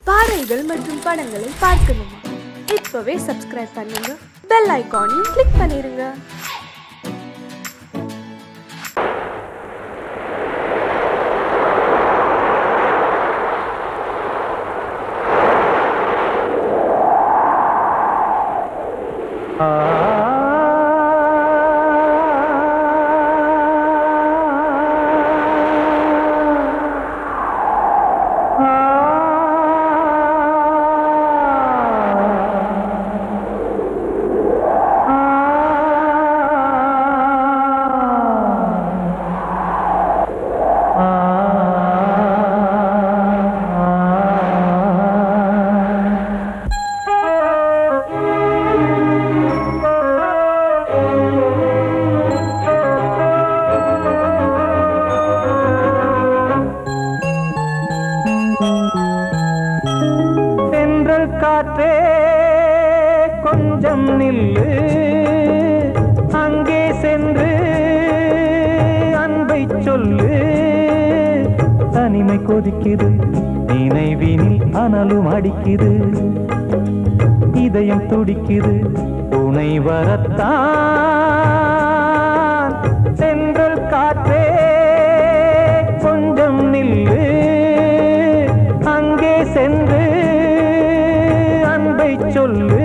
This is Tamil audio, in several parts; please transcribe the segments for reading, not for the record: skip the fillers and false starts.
பாடல்கள் மற்றும் படங்களை பார்க்கணுமா? இப்பவே சப்ஸ்கிரைப் பண்ணுங்க, பெல் ஐகானையும் கிளிக் பண்ணிருங்க. காற்றே கொஞ்சம் நில்லு, அங்கே சென்று அன்பை சொல்லு. தனிமை கொதிக்குது, நினைவினில் அனலும் அடிக்குது, இதயம் துடிக்குது, துணை வரத்தான். சென்றல் காற்றே கொஞ்சம் நில்லு, அங்கே சென்று சொல்லு.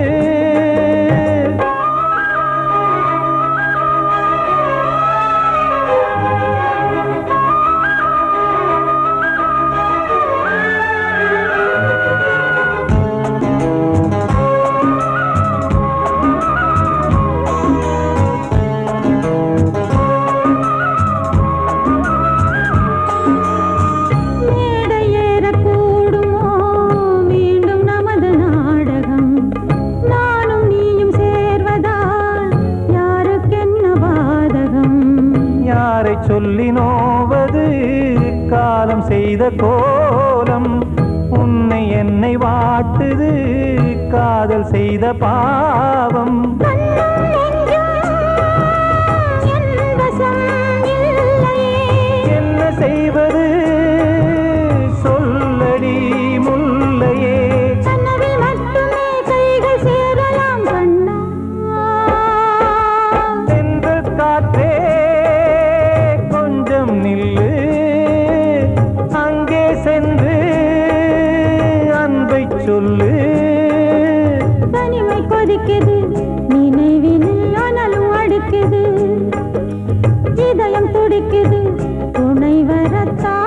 சொல்லி நோவது காலம் செய்த கோலம், உன்னை என்னை வாட்டுது காதல் செய்த பாவம். என்ன செய்வது சொல்லடி முல்லையே, சென்று காற்றே நில்லு, அங்கே சென்று அன்பை சொல்லு. தனிமை கொதிக்குது, நினைவினில் அனலும் அடிக்குது, இதயம் துடிக்குது, துணை வரத்தான்.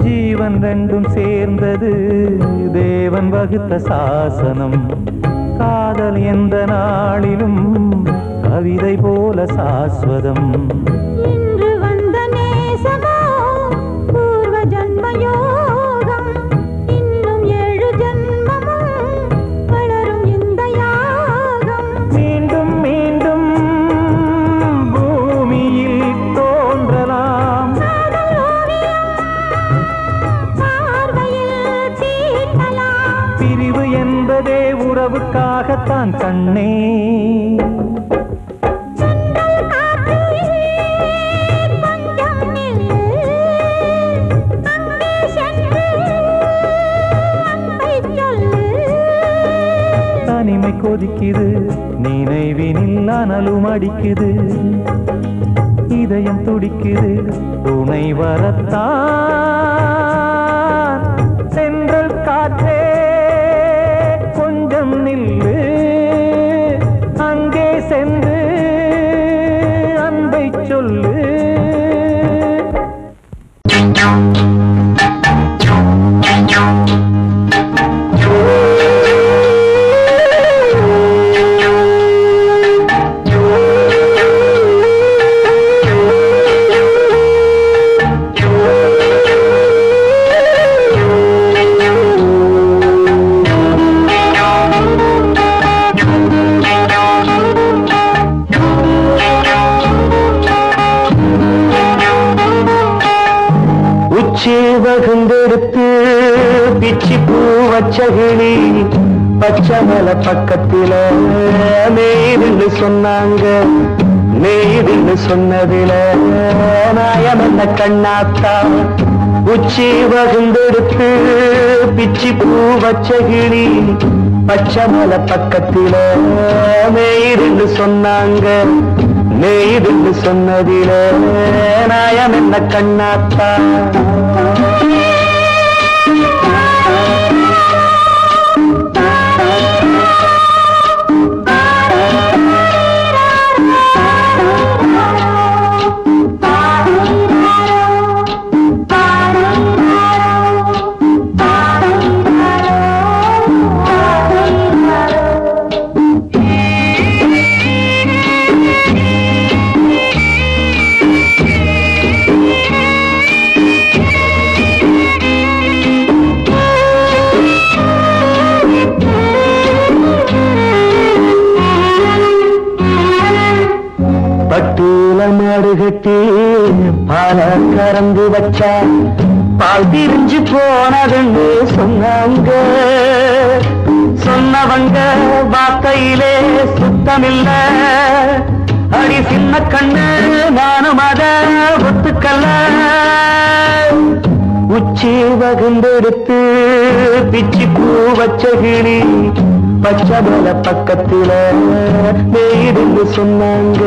ஜீவன் ரெண்டும் சேர்ந்தது தேவன் வகுத்த சாசனம், காதல் எந்த நாளிலும் கவிதை போல சாஸ்வதம். இன்று வந்த நேசமோ பூர்வ ஜன்ம யோகம், இன்னும் 7 ஜன்மமும் வளரும் இந்த யாகம். மீண்டும் மீண்டும் பூமியில் தோன்றலாம், பிரிவு என்பதே உறவுக்காகத்தான் கண்ணே. தனிமை கொதிக்குது, நினைவினில் அனலும் அடிக்குது, இதயம் துடிக்குது, துணை வரத்தான். சென்றல் காற்றே கொஞ்சம் நில்லு, அங்கே சென்று அன்பை சொல்லு. வகுந்தெடுத்து பிச்சி பூ வச்ச கிளி பச்சை மலை பக்கத்தில மேய்துன்னு சொன்னாங்க. மேய்துன்னு சொன்னதில நாயம் என்ன கண்ணாத்தா. உச்சி வகுந்தெடுத்து பிச்சி பூ வச்ச கிளி பச்சை மலை பக்கத்தில மேய்துன்னு சொன்னாங்க. மேய்துன்னு சொன்னதில நாயம் என்ன கண்ணாத்தா. கட்டி பால கறந்து வச்சா பால் பிரிஞ்சு போனதுன்னு சொன்னாங்க. சொன்னவங்க வார்த்தையிலே சுத்தமில்ல. அடி சின்ன கண்ணு நானும் அத ஒத்துக்கல்ல. உச்சி வகுந்தெடுத்து பிச்சி பூ வச்ச கிளி பச்சை மலை பக்கத்தில மேய்துன்னு சொன்னாங்க.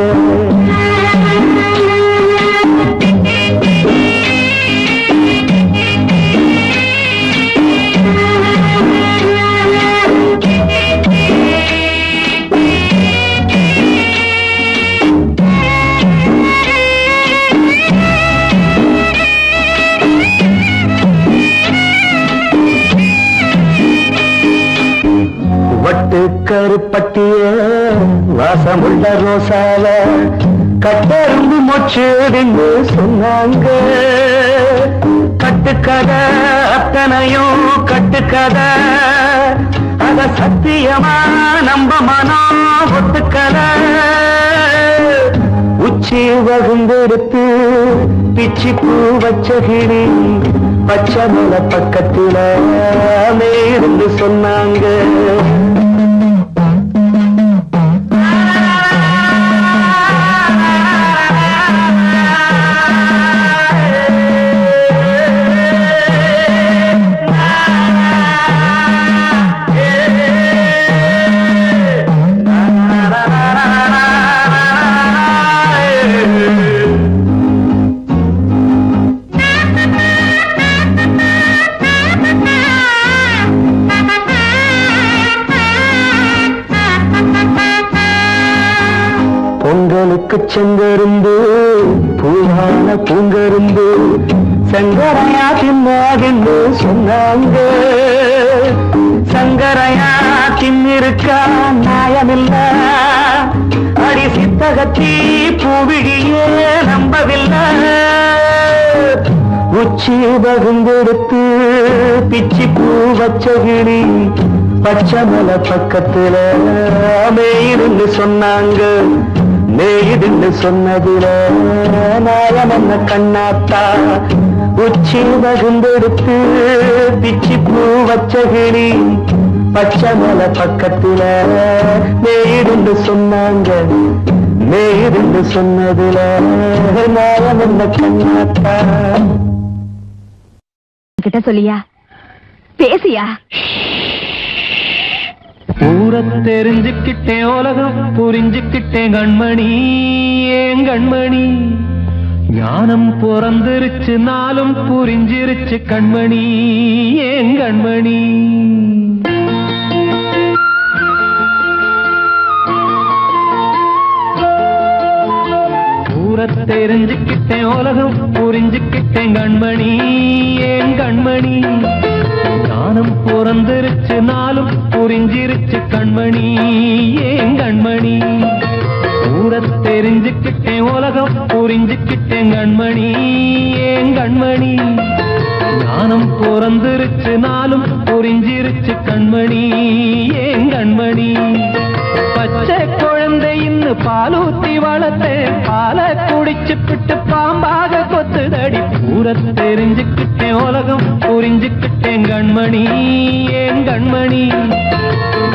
வட்டு கருப்பட்டிய வாசமுள்ள ரோசால கட்டெரும்பு மொச்சுடுன்னு சொன்னாங்க. கட்டுக்கதை அத்தனையும் கட்டுக்கதை, அத சத்தியமா நம்ப மனம் ஒத்துக்கதை. உச்சி வகுந்தெடுத்து பிச்சி பூ வச்ச கிளி பச்சை மலை பக்கத்தில மேய்ந்து சொன்னாங்க. பொங்கலுக்கு செங்கரும்பு பூவான பூங்கரும்பு சங்கரையா தின்னாகின்னு சொன்னாங்க. சங்கரையா தின்னிருக்கா நியாயமில்ல. அடி சித்தகத்தி பூவிழியே நம்பவில்லை. உச்சி வகுந்தெடுத்து பிச்சி பூ வச்ச கிளி பச்சை மலை பக்கத்தில மேய்துன்னு சொன்னாங்க. மேய்துன்னு சொன்னதில நாயம் என்ன கண்ணாத்தா. உச்சி வகுந்தெடுத்து பிச்சி பூ வச்ச கிளி பச்சை மலை பக்கத்தில மேய்துன்னு சொன்னாங்க. மேய்துன்னு சொன்னதில நாயம் என்ன கண்ணாத்தா. கிட்ட சொல்லியா பேசியா? ஊரை தெரிஞ்சுக்கிட்டேன், உலகம் புரிஞ்சுக்கிட்டேன் கண்மணி. ஏன் கண்மணி ஞானம் பிறந்திருச்சு, நாளும் புரிஞ்சிருச்சு கண்மணி. ஏன் கண்மணி ஊரை தெரிஞ்சுக்கிட்டேன், உலகம் புரிஞ்சுக்கிட்டேன் கண்மணி. ஏன் கண்மணி ஞானம் பிறந்திருச்சு, நாளும் புரிஞ்சிருச்சு கண்மணி. ஏன் கண்மணி ஊரை தெரிஞ்சுக்கிட்டேன், உலகம் புரிஞ்சுக்கிட்டேன் கண்மணி. ஏன் கண்மணி ஞானம் பிறந்திருச்சு நாளும் புரிஞ்சிருச்சு கண்மணி ஏன் கண்மணி பச்சை குழந்தை இன்னும் பாலூத்தி வளர்த்தேன் பாலை குடிச்சுப்பிட்டு பாம்பாக கொத்துதடி பூர தெரிஞ்சுக்கிட்டேன் உலகம் புரிஞ்சுக்கிட்டேன் கண்மணி ஏன் கண்மணி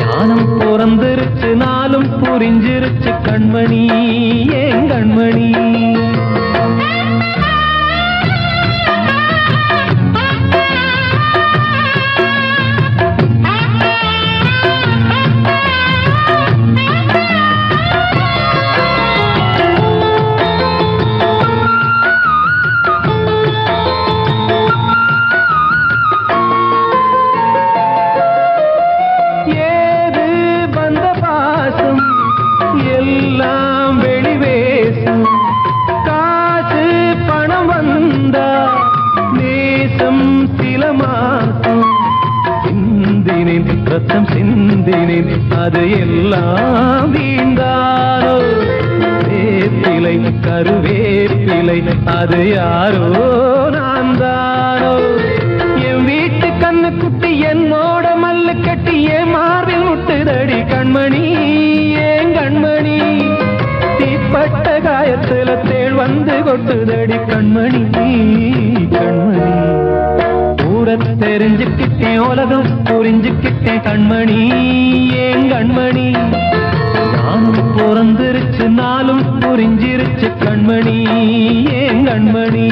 ஞானம் பிறந்திருச்சு நாளும் புரிஞ்சிருச்சு கண்மணி ஏன் கண்மணி ரத்தம் சிந்தினேன் அது எல்லாம் வீண்டாரோ வேப்பிலை கருவேப்பிலை அது யாரோ நான் தானோ என் வீட்டு கண்ணு குட்டி என்னோட மல்லு கட்டி என் மார்பில் முட்டுதடி கண்மணி ஏன் கண்மணி தீப்பட்ட காயத்துல தேள் வந்து கொட்டுதடி கண்மணி கண்மணி தெரிஞ்சுக்கிட்டேன் உலகம் புரிஞ்சுக்கிட்டேன் கண்மணி ஏன் கண்மணி நானும் பிறந்திருச்சு நாளும் புரிஞ்சிருச்சு கண்மணி ஏன் கண்மணி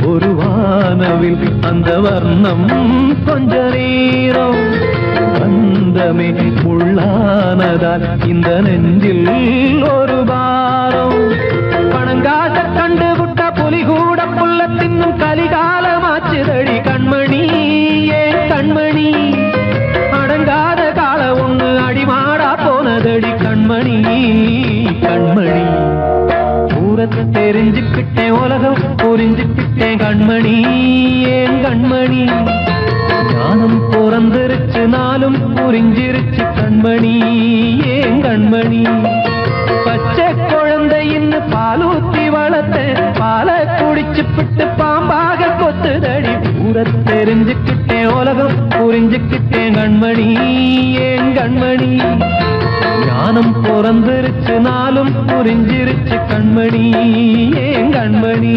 ஒரு வானவில் அந்த வர்ணம் கொஞ்ச நேரம் வந்தமே உள்ளானதால் இந்த நெஞ்சில் ஒரு பாரம் பணங்காச கண்டு விட்ட புலி கூட புல்ல தின்னும் கலிகாலமாச்சுதடி கண்மணி ஏன் கண்மணி அடங்காத கால ஒண்ணு அடிமாடா போனதடி கண்மணி கண்மணி தெரிஞ்சுக்கிட்டேன் உலகம் புரிஞ்சுக்கிட்டேன் கண்மணி ஏன் கண்மணி ஞானம் பிறந்திருச்சு நாளும் புரிஞ்சிருச்சு கண்மணி ஏன் கண்மணி பச்சை குழந்தை இன்னும் பாலூத்தி வளர்த்தேன் பாலை குடிச்சுப்பிட்டு பாம்பாக கொத்துதடி பூர தெரிஞ்சுக்கிட்டேன் உலகம் புரிஞ்சுக்கிட்டேன் கண்மணி ஏன் கண்மணி ஞானம் பிறந்திருச்சு நாளும் புரிஞ்சிருச்சு கண்மணி ஏன் கண்மணி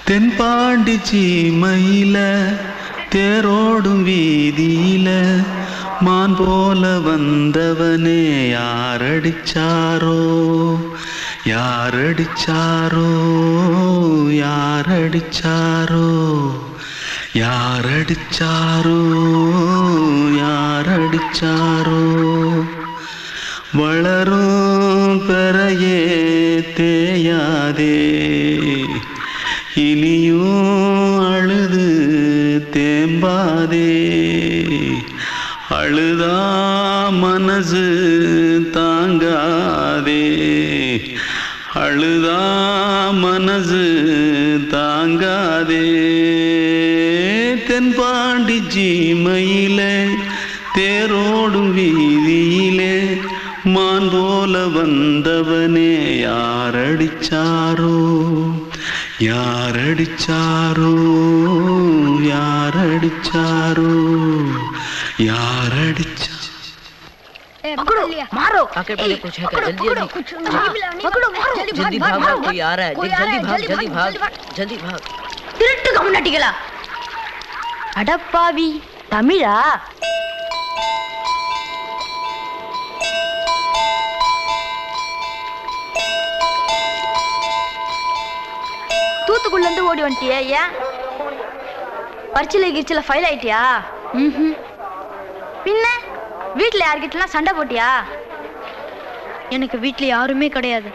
தென்பாண்டி சீமையில தேரோடும் வீதியில மான் போல வந்தவனே யாரடிச்சாரோ யாரடிச்சாரோ யாரடிச்சாரோ யாரடிச்சாரோ யாரடிச்சாரோ வளரும் பெறையே தேயாதே இனியும் அழுது தேம்பாதே அழுதா மனசு தாங்காதே அழுதா மனசு தாங்காதே தென்பாண்டி சீமையிலே தேரோடும் வீதியிலே மான் போல வந்தவனே யாரடிச்சாரோ யாரடிச்சாரோ யாரடிச்சாரோ யாரடிச்சா पकड़ो मारो आके पहले कुछ है क्या जल्दी पकड़ो मारो जल्दी भाग कोई आ रहा है जल्दी भाग திருட்டு கம்முனட்டிகளா அடப்பாவி தமிழா தூத்துக்குள்ள இருந்து ஓடி வந்துட்டியா ஏன் பரிச்சையில கிரிச்சில ஃபைல் ஆயிட்டியா பின்ன வீட்டுல யார்கிட்டலாம் சண்டை போட்டியா எனக்கு வீட்டுல யாருமே கிடையாது.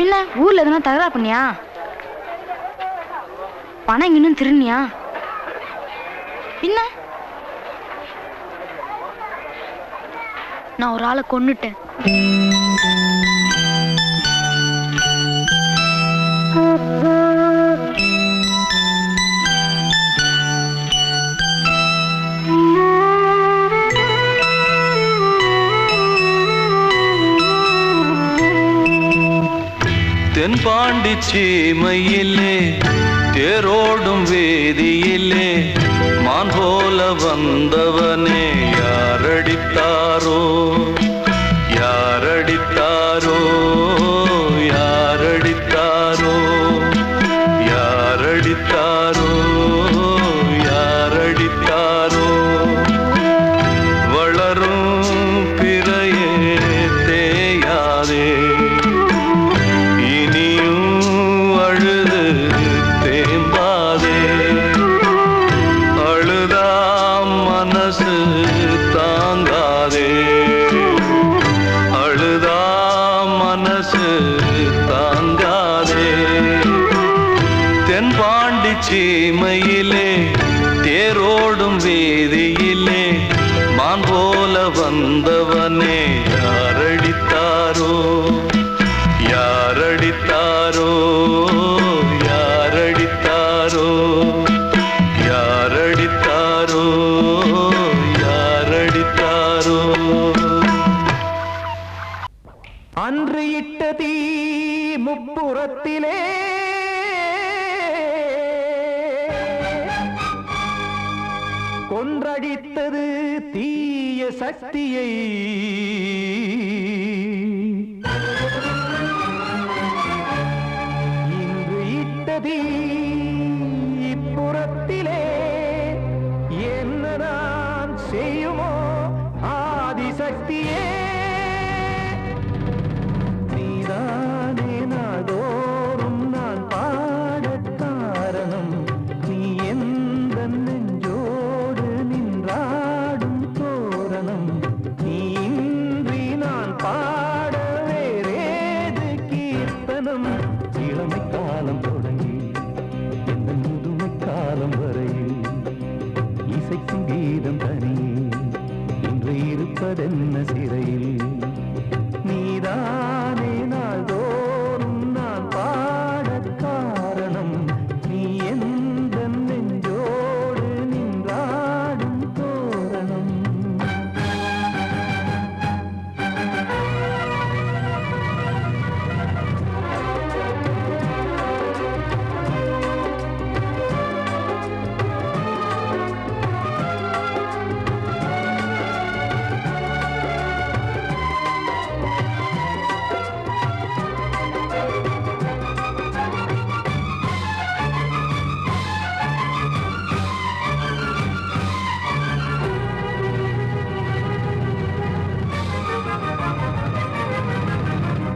இல்ல ஊர்ல எதுனா தகராறு பண்ணியா? பணம் இன்னும் திருநியா? பின்ன நான் ஒரு ஆளை கொன்னுட்டேன். தென்பாண்டி சீமையிலே தேரோடும் வேதியிலே மான் போல வந்தவனே யாரடித்தாரோ யாரடித்தாரோ யாரடித்தாரோ யாரடித்தாரோ யாரடித்தாரோ வளரும் பிறையே தேயாதே சீமையிலே தேரோடும் வேதியிலே மான் போல வந்தவனே யாரடித்தாரோ யாரடித்தாரோ யாரடித்தாரோ யாரடித்தாரோ யாரடித்தாரோ அன்று இட்ட தீ முப்புறத்திலே கொன்றடித்தது தீய சக்தியை. இன்று இட்டதீ இப்புறத்திலே என்ன நான் செய்யுமோ ஆதிசக்தியே. நீதானே நாடோறும் நான் பாட காரணம். நீ எந்த நெஞ்சோடு நின்றாடும் தோரணம். நீ இன்றி நான் பாட வேறேது கீர்த்தனம். இளமை காலம் தொடங்கி எந்த முதுமை காலம் வரையில் இசைக்கும் கீதம் தனியே இன்று இருப்பதென்ன சிறையில். நீதானே நாள்தோறும் நான் பாட காரணம். நீ எந்த நெஞ்சோடு நின்றாடும் தோரணம்.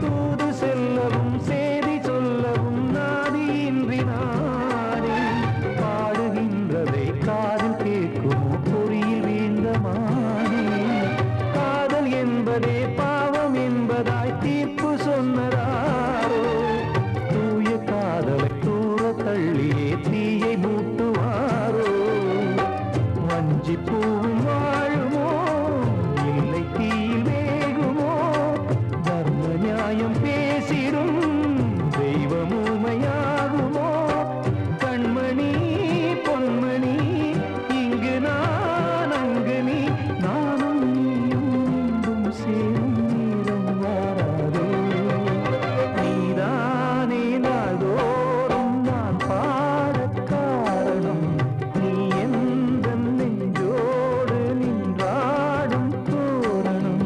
தூது செல்லவும் சேதி சொல்லவும் நாதியின்றி நானே பாடுகின்றதை காதில் கேட்குமோ பொறியில் வீழ்ந்த மானே. காதல் என்பதே பாவம் என்பதாய் தீர்ப்பு சொன்னதாரோ. தூய காதலை தூர தள்ளியே தீயை மூட்டுவாரோ. வஞ்சி பூவும் வாழுமோ இல்லை தீயில் வேகுமோ. தர்ம நியாயம் பேசிடும் தெய்வம் ஊமையாகுமோ. கண்மணி பொன்மணி இங்கு நான் அங்கு நீ நானும் நீயும் மீண்டும் சேரும் நேரம் வாராதோ. நீதானே நாள்தோறும் நான் பாட காரணம். நீ எந்த நெஞ்சோடு நின்றாடும் தோரணம்.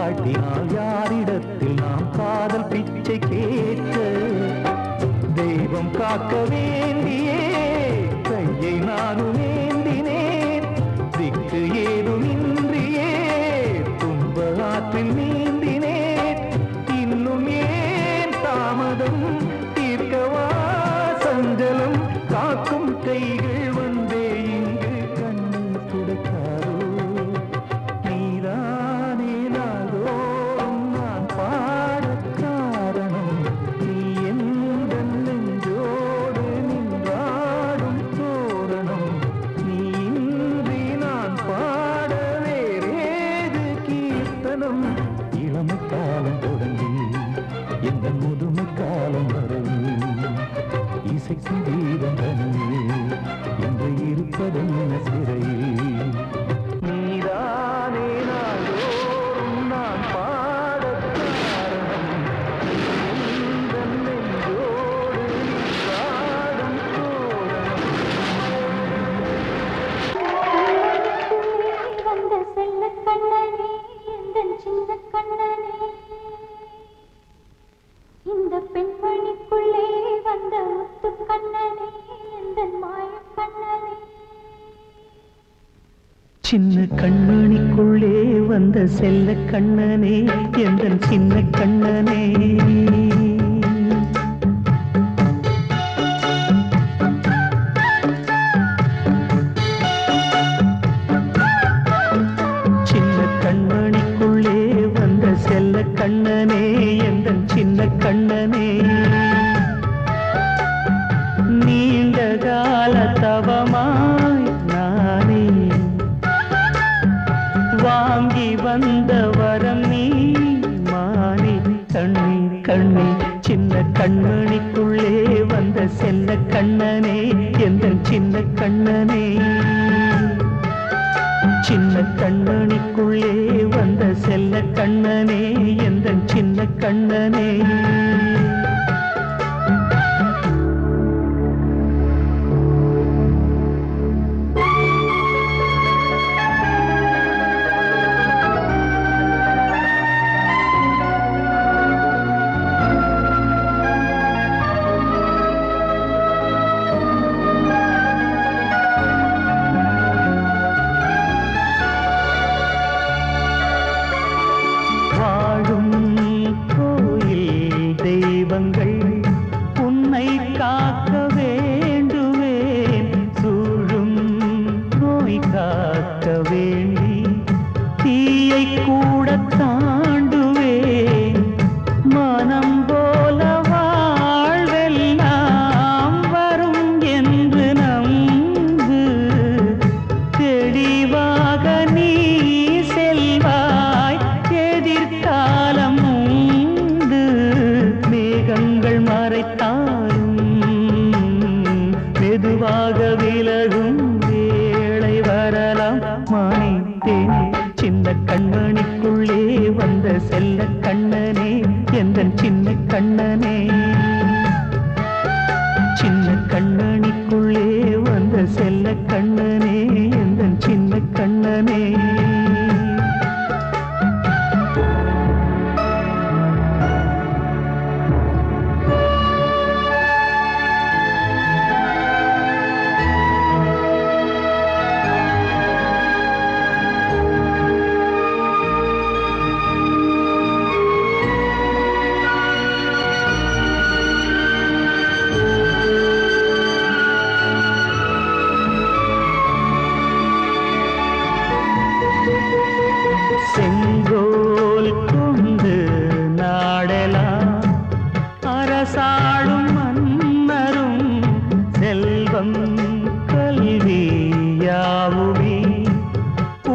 காட்டினால் யாரிடத்தில் நாம் காதல் பிச்சை கேட்க தெய்வம் காக்க வேண்டியே கையை நானும் ஏந்தினேன் திக்கு ஏதுமின்றியே துன்ப ஆற்றில் நீந்தினேன் இன்னும் ஏன் தாமதம் தீர்க்கவா சஞ்சலம் காக்கும் கைகள் வந்தே இங்கு கண்ணீர் துடைக்காரோ நீதானே நாள்தோறும் நான் பாடக் காரணம் நீ எந்த நெஞ்சோடு நின்றாடும் தோரணம் நீ இன்றி நான் பாட வேறேது கீர்த்தனம் இளமை காலம் தொடங்கி எந்த முதுமை காலம் வரை இசைக்கும் கீதம் தனியே என்று இருப்பதென்ன சிறையில் நீதானே நாள்தோறும் நான் பாடக் காரணம் எந்த நெஞ்சோடு நின்றாடும் தோரணம் வந்த செல்ல கண்ணனே எந்தன் சின்ன கண்ணனே இந்த பெண்மணிக்குள்ளே வந்த முத்து கண்ணனே எந்தன் மாய கண்ணனே சின்ன கண்மணிக்குள்ளே வந்த செல்ல கண்ணனே எந்தன் சின்ன கண்ணனே சின்ன கண்மணிக்குள்ளே வந்த செல்ல கண்ணனே எந்தன் சின்ன கண்ணனே நீண்ட கால தவமாய் நானே வாங்கி வந்த வரம் நீ மானே கண்ணீர் கண்ணீர் சின்ன கண்மணிக்குள்ளே வந்த செல்ல கண்ணனே எந்தன் சின்ன கண்ணனே சின்ன கண்மணிக்குள்ளே வந்த செல்ல கண்ணனே எந்தன் சின்ன கண்ணனே வாழும் கோயில் தெய்வங்கள் உன்னை காக்க வேண்டுவேன் சூழும் நோய் காக்க வேண்டி தீயை கூட தாண்டுவேன் மனம் போல வாழ்வெல்லாம் வரும் என்று நம்பு தெளிவாக நீ செல்வாய் எதிர்காலம் உண்டு மேகங்கள் மறைத்தாலும் மெதுவாக விலகும் வேளை வரலாம் மானித்தேன் சின்ன கண்மணிக்குள்ளே வந்த செல்ல கண்ணனே எந்தன் சின்ன கண்ணனே சின்ன கண்மணிக்குள்ளே வந்த செல்ல கண்ணனே எந்தன் சின்ன கண்ணனே செங்கோல் கொண்டு நாடெல்லாம் அரசாளும் மன்னரும் செல்வம் கல்வி யாவுமே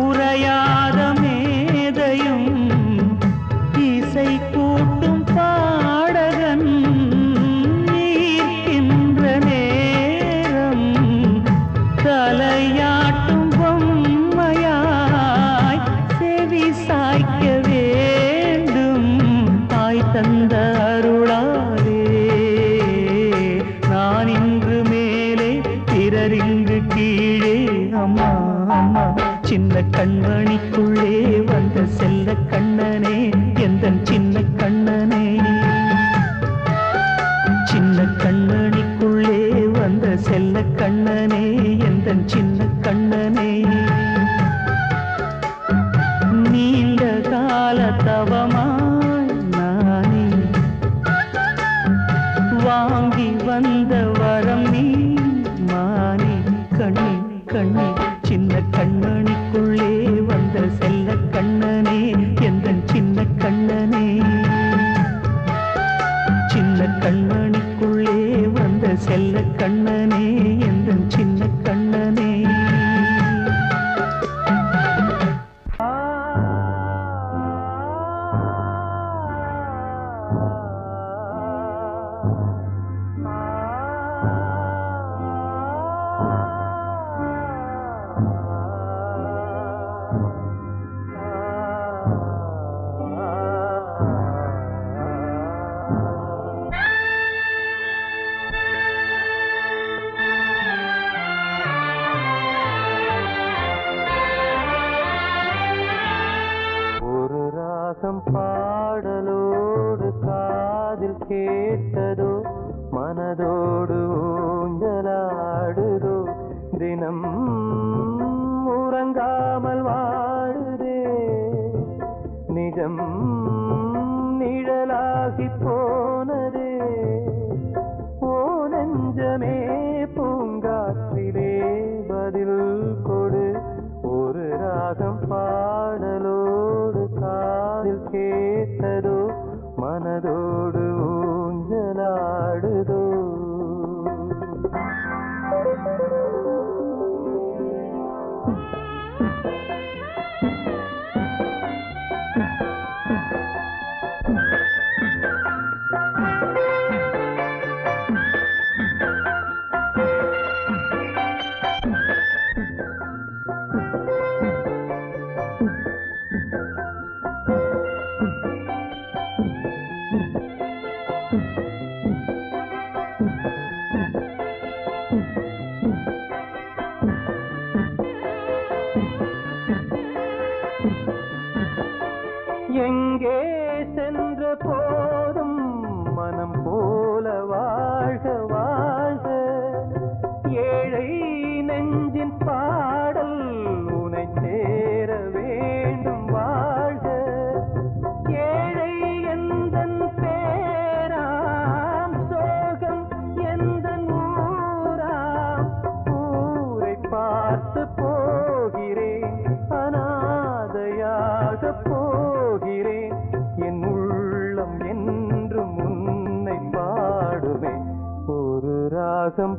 உரையாத மேதையும் இசை கூட்டும் பாடகன் ஈர்க்கின்ற நேரம் தலையாட்டும் பொம்மையாய் செவி சாய்க்க வேண்டும் தாய் தந்த அருளாலே நான் இன்று மேலே பிறரிங்கு கீழே அம்மா அம்மா சின்ன கண்மணிக்குள்ளே வந்த செல்ல கண்ணனே பாடலோடு காதில் கேட்டதோ மனதோடு ஊஞ்சலாடுதோ தினம் உறங்காமல் வாழுதே நிஜம் நிழலாகி போனதே ஓ நெஞ்சமே பூங்காற்றிலே பதில் கொடு ஒரு ராகம் பாடலோடு காதில் கேட்டதோ மனதோடு ஊஞ்சலாடுதோ எங்கே சென்ற போதும் மனம் போல வாழ்க வாழ்க ஏழை நெஞ்சின் பாடல் உனை சேர வேண்டும் வாழ்க ஏழை எந்தன் பேராம் சோகம் எந்தன் ஊராம் ஊரை பார்த்து போகிறேன் அநாதையாக போகிறேன் என் உள்ளம் என்றும் உன்னை பாடுவேன் ஒரு ராகம்